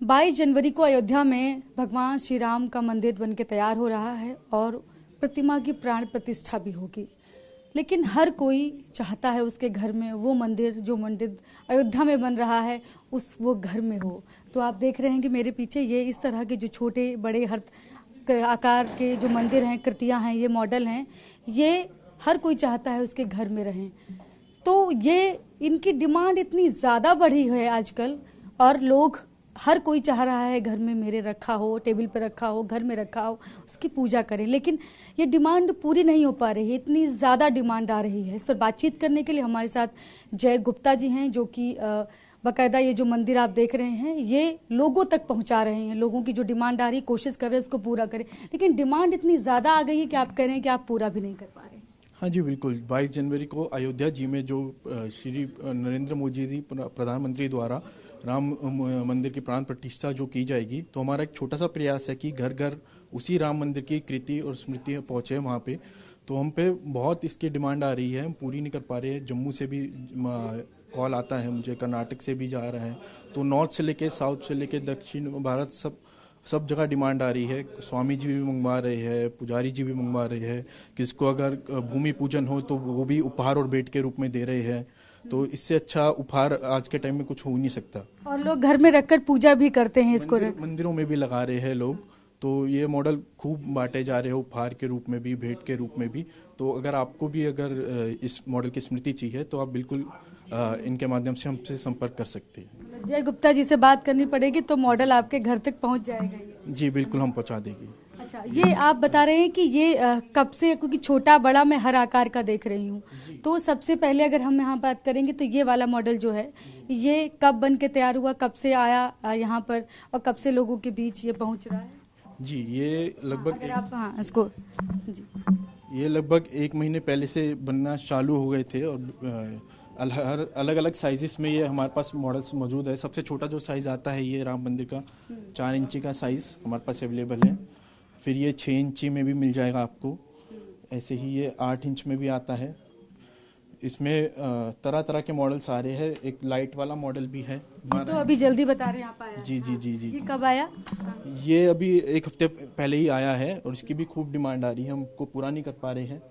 22 जनवरी को अयोध्या में भगवान श्री राम का मंदिर बनके तैयार हो रहा है और प्रतिमा की प्राण प्रतिष्ठा भी होगी। लेकिन हर कोई चाहता है उसके घर में वो मंदिर, जो मंदिर अयोध्या में बन रहा है, वो घर में हो। तो आप देख रहे हैं कि मेरे पीछे ये इस तरह के जो छोटे बड़े हर आकार के जो मंदिर हैं, कृतियां हैं, ये मॉडल हैं, ये हर कोई चाहता है उसके घर में रहें। तो ये इनकी डिमांड इतनी ज़्यादा बढ़ी है आजकल, और लोग हर कोई चाह रहा है घर में मेरे रखा हो, टेबल पे रखा हो, घर में रखा हो, उसकी पूजा करें। लेकिन ये डिमांड पूरी नहीं हो पा रही है, इतनी ज़्यादा डिमांड आ रही है। इस पर बातचीत करने के लिए हमारे साथ जय गुप्ता जी हैं, जो कि बाकायदा ये जो मंदिर आप देख रहे हैं ये लोगों तक पहुंचा रहे हैं। लोगों की जो डिमांड आ रही है, कोशिश कर रहे हैं उसको पूरा करें, लेकिन डिमांड इतनी ज़्यादा आ गई है कि आप कह रहे हैं कि आप पूरा भी नहीं कर पा रहे। हाँ जी, बिल्कुल। 22 जनवरी को अयोध्या जी में जो श्री नरेंद्र मोदी जी प्रधानमंत्री द्वारा राम मंदिर की प्राण प्रतिष्ठा जो की जाएगी, तो हमारा एक छोटा सा प्रयास है कि घर घर उसी राम मंदिर की कृति और स्मृति पहुंचे वहाँ पे। तो हम पे बहुत इसकी डिमांड आ रही है, हम पूरी नहीं कर पा रहे हैं। जम्मू से भी कॉल आता है मुझे, कर्नाटक से भी जा रहा है, तो नॉर्थ से लेके साउथ से लेके दक्षिण भारत सब जगह डिमांड आ रही है। स्वामी जी भी मंगवा रहे हैं, पुजारी जी भी मंगवा रहे हैं। किसको अगर भूमि पूजन हो तो वो भी उपहार और भेंट के रूप में दे रहे हैं। तो इससे अच्छा उपहार आज के टाइम में कुछ हो नहीं सकता। और लोग घर में रखकर पूजा भी करते हैं इसको, मंदिरों में भी लगा रहे हैं लोग। तो ये मॉडल खूब बांटे जा रहे हैं, उपहार के रूप में भी, भेंट के रूप में भी। तो अगर आपको भी अगर इस मॉडल की स्मृति चाहिए तो आप बिल्कुल इनके माध्यम से हमसे संपर्क कर सकते हैं। जय गुप्ता जी से बात करनी पड़ेगी तो मॉडल आपके घर तक पहुंच जाएगा? जी बिल्कुल, हम पहुंचा देंगे। अच्छा, ये आप बता रहे हैं कि ये कब से, क्योंकि छोटा बड़ा मैं हर आकार का देख रही हूँ, तो सबसे पहले अगर हम यहाँ बात करेंगे तो ये वाला मॉडल जो है ये कब बन के तैयार हुआ, कब से आया यहाँ पर, और कब से लोगों के बीच ये पहुँच रहा है? जी, ये लगभग इसको जी, ये लगभग 1 महीने पहले से बनना चालू हो गए थे। और अलग अलग साइजेस में ये हमारे पास मॉडल्स मौजूद है। सबसे छोटा जो साइज आता है ये राम मंदिर का 4 इंची का साइज हमारे पास अवेलेबल है। फिर ये 6 इंची में भी मिल जाएगा आपको। ऐसे ही ये 8 इंच में भी आता है। इसमें तरह तरह के मॉडल्स आ रहे हैं। एक लाइट वाला मॉडल भी है। तो अभी जल्दी बता रहे हैं आप, आया? जी जी जी जी। ये कब आया? ये अभी 1 हफ्ते पहले ही आया है और इसकी भी खूब डिमांड आ रही है। हमको पूरा नहीं कर पा रहे हैं।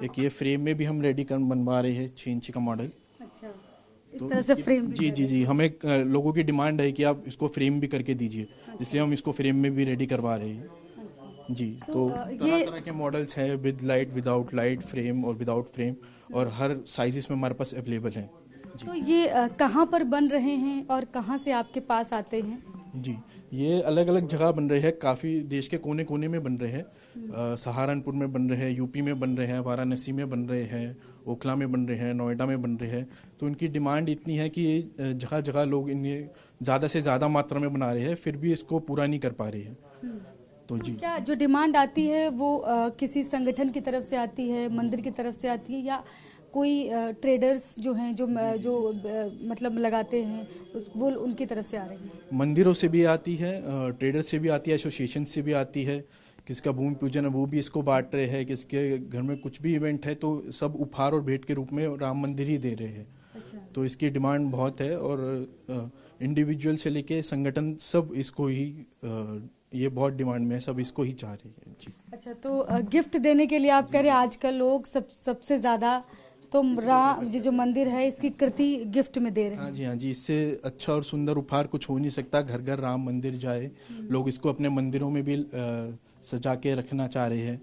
एक ये फ्रेम में भी हम रेडी कर बनवा रहे हैं, 6 इंची का मॉडल। अच्छा, इस तरह से फ्रेम भी? जी जी जी, हमें लोगों की डिमांड है कि आप इसको फ्रेम भी करके दीजिए, इसलिए हम इसको फ्रेम में भी रेडी करवा रहे हैं। जी, तो तरह तरह के मॉडल्स हैं, with light, without light, frame और विदाउट फ्रेम, और हर साइजेस में हमारे पास अवेलेबल हैं। तो ये कहाँ पर बन रहे हैं और कहाँ से आपके पास आते हैं? जी, ये अलग अलग जगह बन रहे हैं, काफ़ी देश के कोने कोने में बन रहे हैं। सहारनपुर में बन रहे हैं, यूपी में बन रहे हैं, वाराणसी में बन रहे हैं, ओखला में बन रहे हैं, नोएडा में बन रहे हैं। तो इनकी डिमांड इतनी है कि जगह जगह लोग इन्हें ज़्यादा से ज़्यादा मात्रा में बना रहे हैं, फिर भी इसको पूरा नहीं कर पा रहे हैं। तो जी, क्या जो डिमांड आती है वो किसी संगठन की तरफ से आती है, मंदिर की तरफ से आती है, या कोई ट्रेडर्स जो हैं जो मतलब लगाते हैं वो उनकी तरफ से आ रही है? मंदिरों से भी आती है, ट्रेडर से भी आती है, एसोसिएशन से भी आती है। किसका भूमि पूजन है वो भी इसको बांट रहे हैं, किसके घर में कुछ भी इवेंट है तो सब उपहार और भेंट के रूप में राम मंदिर ही दे रहे हैं। अच्छा। तो इसकी डिमांड बहुत है और इंडिविजुअल से लेके संगठन सब इसको ही, ये बहुत डिमांड में है, सब इसको ही चाह रहे हैं। जी। अच्छा, तो गिफ्ट देने के लिए आप कह रहे हैं आजकल लोग सबसे ज्यादा तो राम जो मंदिर है इसकी कृति गिफ्ट में दे रहे हैं? हाँ जी, हाँ जी, इससे अच्छा और सुंदर उपहार कुछ हो नहीं सकता। घर घर राम मंदिर जाए, लोग इसको अपने मंदिरों में भी सजा के रखना चाह रहे हैं।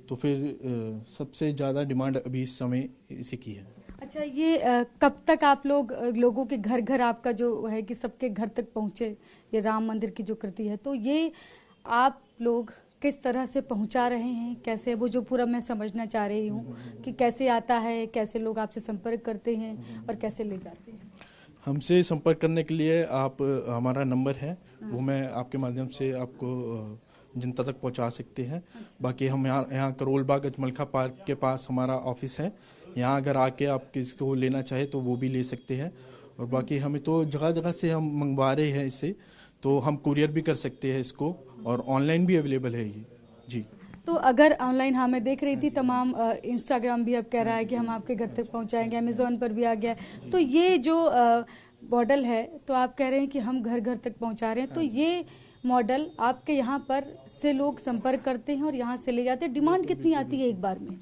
तो फिर सबसे ज़्यादा डिमांड अभी इस समय इसी की है। अच्छा, ये कब तक आप लोगों के घर घर आपका जो है कि सबके घर तक पहुंचे ये राम मंदिर की जो कृति है, तो ये आप लोग किस तरह से पहुंचा रहे हैं, कैसे? वो जो पूरा मैं समझना चाह रही हूँ कि कैसे आता है, कैसे लोग आपसे संपर्क करते हैं और कैसे ले जाते हैं? हमसे संपर्क करने के लिए आप, हमारा नंबर है वो मैं आपके माध्यम से आपको जनता तक पहुंचा सकते हैं। बाकी हम यहाँ करोल बाग अजमलखा पार्क के पास हमारा ऑफिस है। यहाँ अगर आके आप किसको लेना चाहे तो वो भी ले सकते हैं। और बाकी हमें तो जगह जगह से हम मंगवा रहे हैं इसे, तो हम कुरियर भी कर सकते हैं इसको, और ऑनलाइन भी अवेलेबल है ये। जी, तो अगर ऑनलाइन, हाँ मैं देख रही थी तमाम, इंस्टाग्राम भी अब कह रहा है कि हम आपके घर तक पहुंचाएंगे, अमेजोन पर भी आ गया है। तो ये जो मॉडल है, तो आप कह रहे हैं कि हम घर घर तक पहुंचा रहे हैं, तो ये मॉडल आपके यहाँ पर से लोग संपर्क करते हैं और यहाँ से ले जाते हैं। डिमांड कितनी आती है एक बार में?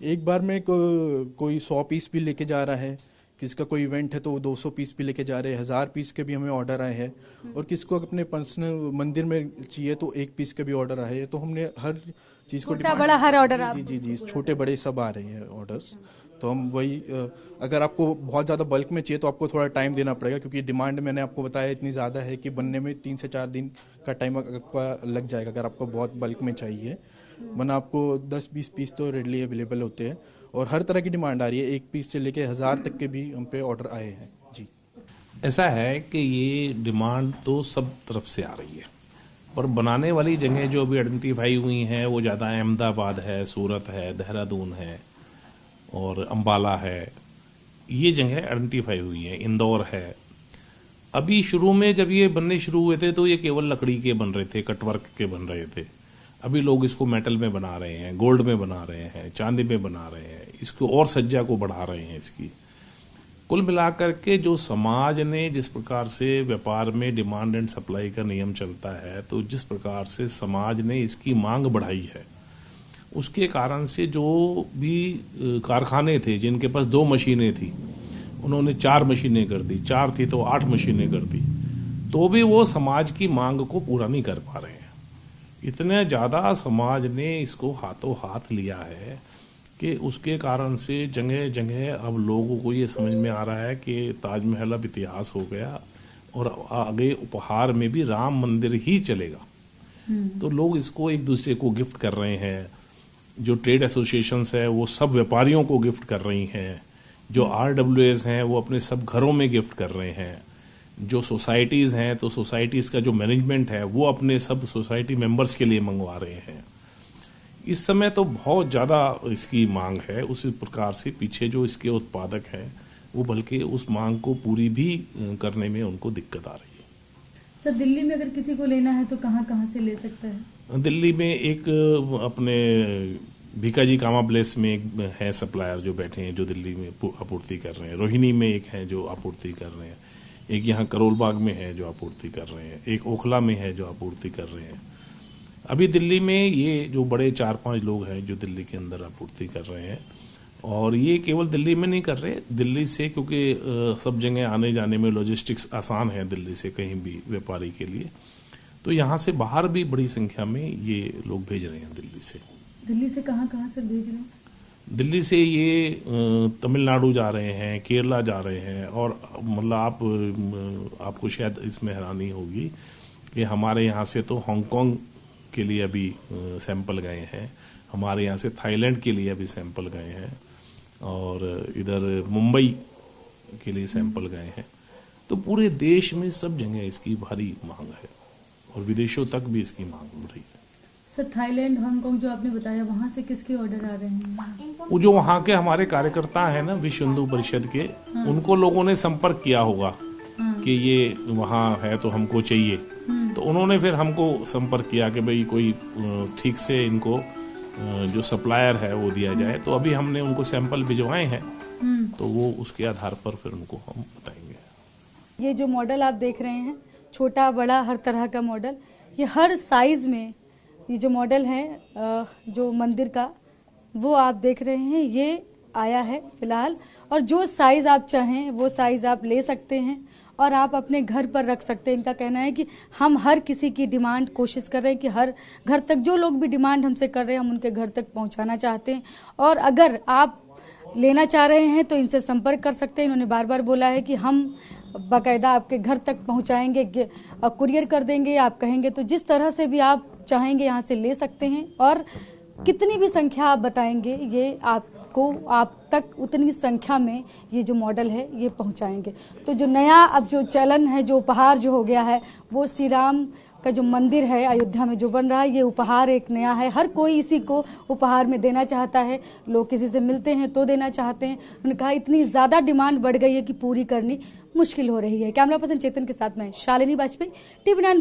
एक बार में कोई 100 पीस भी लेके जा रहा है, किसका कोई इवेंट है तो वो 200 पीस भी लेके जा रहे हैं, 1000 पीस के भी हमें ऑर्डर आए हैं, और किसको अपने पर्सनल मंदिर में चाहिए तो 1 पीस के भी ऑर्डर आए हैं। तो हमने हर चीज को छोटा बड़ा हर ऑर्डर आप जी छोटे बड़े सब आ रहे हैं ऑर्डर्स। तो हम वही अगर आपको बहुत ज़्यादा बल्क में चाहिए तो आपको थोड़ा टाइम देना पड़ेगा, क्योंकि डिमांड मैंने आपको बताया इतनी ज़्यादा है कि बनने में 3 से 4 दिन का टाइम आपका लग जाएगा अगर आपको बहुत बल्क में चाहिए। वरना आपको 10-20 पीस तो रेडली अवेलेबल होते हैं, और हर तरह की डिमांड आ रही है, 1 पीस से लेके 1000 तक के भी हम पे ऑर्डर आए हैं जी। ऐसा है कि ये डिमांड तो सब तरफ से आ रही है, और बनाने वाली जगह जो अभी आइडेंटिफाई हुई हैं वो ज़्यादा अहमदाबाद है, सूरत है, देहरादून है और अंबाला है, ये जगह आइडेंटिफाई हुई है, इंदौर है। अभी शुरू में जब ये बनने शुरू हुए थे तो ये केवल लकड़ी के बन रहे थे, कटवर्क के बन रहे थे। अभी लोग इसको मेटल में बना रहे हैं, गोल्ड में बना रहे हैं, चांदी में बना रहे हैं, इसको और सज्जा को बढ़ा रहे हैं इसकी। कुल मिलाकर के जो समाज ने जिस प्रकार से व्यापार में डिमांड एंड सप्लाई का नियम चलता है, तो जिस प्रकार से समाज ने इसकी मांग बढ़ाई है, उसके कारण से जो भी कारखाने थे जिनके पास 2 मशीनें थी उन्होंने 4 मशीनें कर दी, 4 थी तो 8 मशीनें कर दी, तो भी वो समाज की मांग को पूरा नहीं कर पा रहे हैं। इतने ज्यादा समाज ने इसको हाथों हाथ लिया है कि उसके कारण से जगह जगह अब लोगों को ये समझ में आ रहा है कि ताजमहल अब इतिहास हो गया और आगे उपहार में भी राम मंदिर ही चलेगा। तो लोग इसको एक दूसरे को गिफ्ट कर रहे हैं, जो ट्रेड एसोसिएशंस है वो सब व्यापारियों को गिफ्ट कर रही हैं, जो RWAs हैं वो अपने सब घरों में गिफ्ट कर रहे हैं, जो सोसाइटीज हैं तो सोसाइटीज का जो मैनेजमेंट है वो अपने सब सोसाइटी मेंबर्स के लिए मंगवा रहे हैं। इस समय तो बहुत ज्यादा इसकी मांग है, उसी प्रकार से पीछे जो इसके उत्पादक हैं वो बल्कि उस मांग को पूरी भी करने में उनको दिक्कत आ रही है। सर, दिल्ली में अगर किसी को लेना है तो कहाँ कहाँ से ले सकता है? दिल्ली में एक अपने भीकाजी कामा प्लेस में एक है सप्लायर जो बैठे हैं, जो दिल्ली में आपूर्ति कर रहे हैं। रोहिणी में एक है जो आपूर्ति कर रहे हैं, एक यहाँ करोल बाग में है जो आपूर्ति कर रहे हैं, एक ओखला में है जो आपूर्ति कर रहे हैं। अभी दिल्ली में ये जो बड़े 4-5 लोग हैं जो दिल्ली के अंदर आपूर्ति कर रहे हैं, और ये केवल दिल्ली में नहीं कर रहे, दिल्ली से, क्योंकि सब जगह आने जाने में लॉजिस्टिक्स आसान है दिल्ली से कहीं भी व्यापारी के लिए, तो यहाँ से बाहर भी बड़ी संख्या में ये लोग भेज रहे हैं दिल्ली से। दिल्ली से कहाँ कहाँ से भेज रहे हैं? दिल्ली से ये तमिलनाडु जा रहे हैं, केरला जा रहे हैं, और मतलब आपको शायद इसमें हैरानी होगी कि हमारे यहाँ से तो हांगकांग के लिए अभी सैंपल गए हैं, हमारे यहाँ से थाईलैंड के लिए अभी सैंपल गए हैं, और इधर मुंबई के लिए सैंपल गए हैं। तो पूरे देश में सब जगह इसकी भारी मांग है, और विदेशों तक भी इसकी मांग बढ़ रही है। सर, थाईलैंड, हांगकांग जो आपने बताया, वहाँ से किसके ऑर्डर आ रहे हैं? वो जो वहाँ के हमारे कार्यकर्ता हैं ना विश्व हिंदू परिषद के, उनको लोगों ने संपर्क किया होगा कि ये वहाँ है तो हमको चाहिए, तो उन्होंने फिर हमको संपर्क किया कि भाई कोई ठीक से इनको जो सप्लायर है वो दिया जाए। तो अभी हमने उनको सैंपल भिजवाए हैं, तो वो उसके आधार पर फिर उनको हम बताएंगे। ये जो मॉडल आप देख रहे हैं, छोटा बड़ा हर तरह का मॉडल, ये हर साइज में ये जो मॉडल है जो मंदिर का, वो आप देख रहे हैं, ये आया है फिलहाल, और जो साइज आप चाहें वो साइज आप ले सकते हैं और आप अपने घर पर रख सकते हैं। इनका कहना है कि हम हर किसी की डिमांड कोशिश कर रहे हैं कि हर घर तक, जो लोग भी डिमांड हमसे कर रहे हैं हम उनके घर तक पहुंचाना चाहते हैं, और अगर आप लेना चाह रहे हैं तो इनसे संपर्क कर सकते हैं। इन्होंने बार बार बोला है कि हम बाकायदा आपके घर तक पहुंचाएंगे, कुरियर कर देंगे, आप कहेंगे तो जिस तरह से भी आप चाहेंगे यहाँ से ले सकते हैं, और कितनी भी संख्या आप बताएंगे ये आपको आप तक उतनी संख्या में ये जो मॉडल है ये पहुंचाएंगे। तो जो नया अब जो चलन है, जो उपहार जो हो गया है, वो श्री राम का जो मंदिर है अयोध्या में जो बन रहा है, ये उपहार एक नया है। हर कोई इसी को उपहार में देना चाहता है, लोग किसी से मिलते हैं तो देना चाहते हैं। उन्होंने कहा इतनी ज्यादा डिमांड बढ़ गई है कि पूरी करनी मुश्किल हो रही है। कैमरा पर्सन चेतन के साथ मैं शालिनी वाजपेयी, TV9।